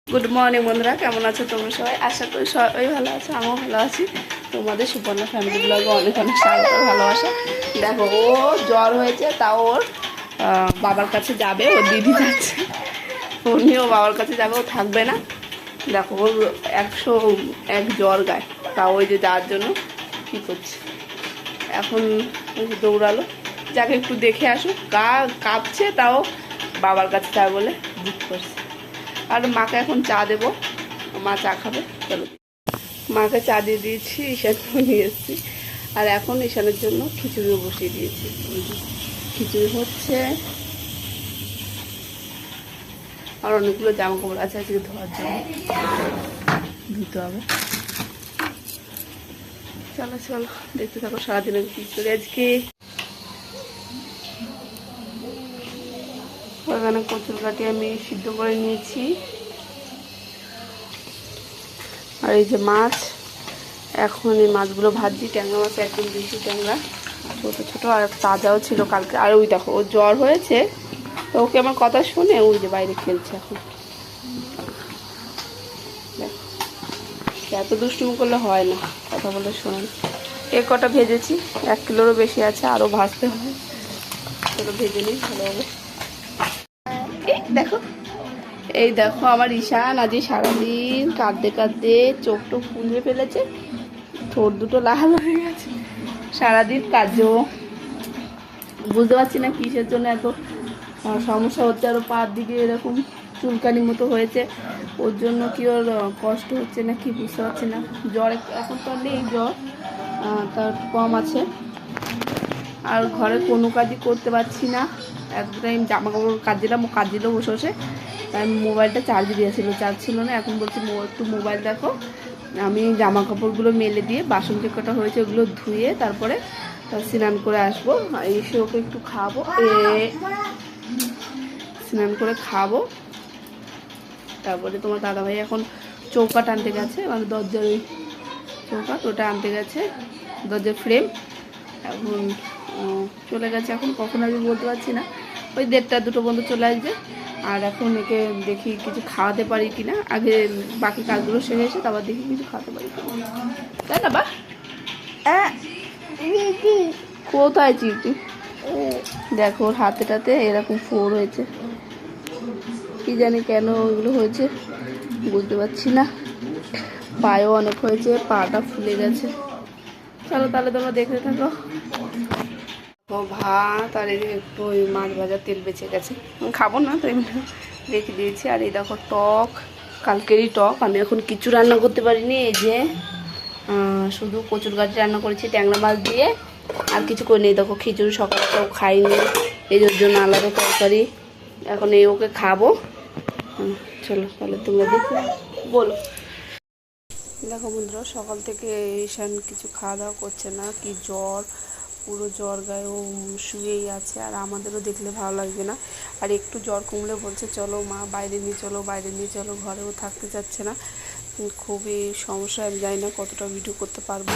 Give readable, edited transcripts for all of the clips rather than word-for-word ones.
Good morning বন্ধুরা, কেমন আছো তোমরা সবাই? আশা করি সবাই ভালো আছো, আমিও ভালো আছি। তোমাদের সুপর্ণা ফ্যামিলি ব্লগে অনেক অনেক স্বাগত, ভালোবাসা। দেখো, ও জ্বর হয়েছে, তাও ওর বাবার কাছে যাবে, ওর দিদি যাচ্ছে, উনিও বাবার কাছে যাবে, ও থাকবে না। দেখো, ওর 101 জ্বর গায়ে, তাও ওই যে যাওয়ার জন্য কী করছে এখন, ওই যে দৌড়ালো। যাকে একটু দেখে আসুক, কাঁপছে, তাও বাবার কাছে যাবে বলে জিদ করছে। আর মাকে এখন চা দেবো, মা চা খাবে। চলো, মাকে চা দিয়ে দিয়েছি, ঈশানকেও নিয়ে এসেছি। আর এখন ঈশানের জন্য খিচুড়িও বসিয়ে দিয়েছি। খিচুড়ি হচ্ছে, আর অনেকগুলো জামা কাপড় আছে আজকে ধোয়ার জন্য, ধুতে হবে। চলো চলো, দেখতে থাকো সারাদিনের খিচুড়ি আজকে। ওখানে কচুর কাটি আমি সিদ্ধ করে নিয়েছি। আর এই যে মাছ, এখন এই মাছগুলো ভাজছি। ট্যাংরা মাছ একদম বেশি ট্যাংরা, ছোটো ছোটো, আর তাজাও ছিল কালকে। আর ওই দেখো, ওর জ্বর হয়েছে, তো ওকে আমার কথা শুনে ওই যে বাইরে খেলছে এখন। দেখো, এত দুষ্টুমি করলে হয় না, কথা বলে শোনেন। কটা ভেজেছি, 1 কিলোরও বেশি আছে, আরও ভাজতে হবে। চলো ভেজে নিই, ভালো হবে। দেখো, এই দেখো আমার ঈশান আজ সারাদিন কাঁদতে কাঁদতে চোখ টোক ফুলিয়ে ফেলেছে, ঠোঁট দুটো লাল হয়ে গেছে। সারাদিন কাজও বুঝতে পারছি না কিসের জন্য এত সমস্যা হচ্ছে। আরও পার দিকে এরকম চুলকানি মতো হয়েছে, ওর জন্য কি ওর কষ্ট হচ্ছে না কি বুঝতে পারছি না। জ্বর এখন তো নেই, জ্বর তার কম আছে। আর ঘরে কোনো কাজই করতে পারছি না। এক টাইম জামা কাপড় কাচছিলাম, ও কাচছিল বসে বসে, আমি মোবাইলটা চার্জে দিয়েছিল, চার্জ ছিল না। এখন বলছি একটু মোবাইল দেখো। আমি জামা কাপড়গুলো মেলে দিয়ে বাসন যে কটা হয়েছে ওগুলো ধুয়ে তারপরে স্নান করে আসবো। এসে ওকে একটু খাবো, স্নান করে খাবো। তারপরে তোমার দাদাভাই এখন চৌকাট আনতে গেছে, মানে দরজার ওই চৌকাট, ওটা আনতে গেছে, দরজার ফ্রেম। এখন চলে গেছে, এখন কখন আসবে বলতে পারছি না। ওই 1:30-2 বন্ধু চলে আসবে। আর এখন একে দেখি কিছু খাওয়াতে পারি কিনা, আগে বাকি কাজগুলো সেরে এসে তারপর দেখি কিছু খাওয়াতে পারি, তাই না? বা কোথায় চিঠি? দেখো ওর হাতেটাতে এরকম ফোর হয়েছে, কি জানি কেন ওইগুলো হয়েছে বুঝতে পারছি না। পায়েও অনেক হয়েছে, পাটা ফুলে গেছে। চলো তাহলে তোমরা দেখতে থাকো। ভাত আর এই একটু ওই মাছ ভাজা তেল বেঁচে গেছে, খাবো না তো এমনি রেখে দিয়েছি। আর এই দেখো টক, কালকেরই টক। আমি এখন কিছু রান্না করতে পারিনি, এই যে শুধু কচুর গাঠি রান্না করেছি ট্যাংরা মাছ দিয়ে, আর কিছু করে নেই। দেখো খিচুড়ি সকালটাও খাইনি, এই জন্য আলাদা তরকারি। এখন এই ওকে খাবো। চলো তাহলে তোমরা দেখো, বলো। দেখো বন্ধুরা, সকাল থেকে ঈশান কিছু খাওয়া দাওয়া করছে না, কি জ্বর, পুরো জ্বর গায়ে, ও শুয়েই আছে। আর আমাদেরও দেখলে ভালো লাগবে না। আর একটু জ্বর কমলে বলছে চলো মা বাইরে নিয়ে চলো, বাইরে নিয়ে চলো, ঘরেও থাকতে চাচ্ছে না। খুবই সমস্যা, আমি জানি না কতটা ভিডিও করতে পারবো।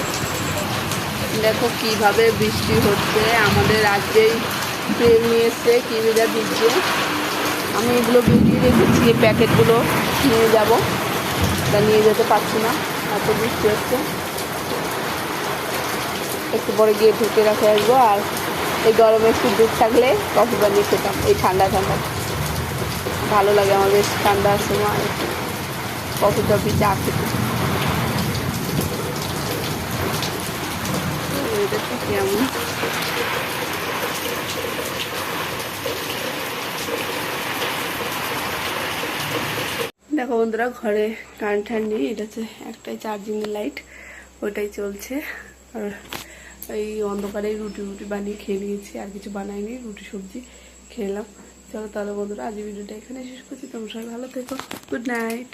দেখো কিভাবে বৃষ্টি হচ্ছে, আমাদের রাজ্যেই ট্রেন নিয়ে এসছে, কি ভেজা দিচ্ছে। আমি এগুলো ভিজিয়ে রেখেছি, এই প্যাকেটগুলো নিয়ে যাব, তা নিয়ে যেতে পারছি না, এত বৃষ্টি হচ্ছে। একটু পরে গিয়ে ঢুকে রেখে আসবো। আর এই গরমে একটু দুধ থাকলে কফি বানিয়ে খেতাম, এই ঠান্ডা ঠান্ডা ভালো লাগে আমার, বেশ ঠান্ডার সময় কফি টফি চা খেতে। কেমন দেখো বন্ধুরা, ঘরে কারেন্ট নেই, এটা হচ্ছে একটাই চার্জিংয়ের লাইট, ওইটাই চলছে। আর এই অন্ধকারে রুটি বানিয়ে খেয়ে নিয়েছি, আর কিছু বানাইনি, রুটি সবজি খেলাম। চলো তাহলে বন্ধুরা, আজ ভিডিওটা এখানে শেষ করছি। তোমরা সবাই ভালো থেকো, গুড নাইট।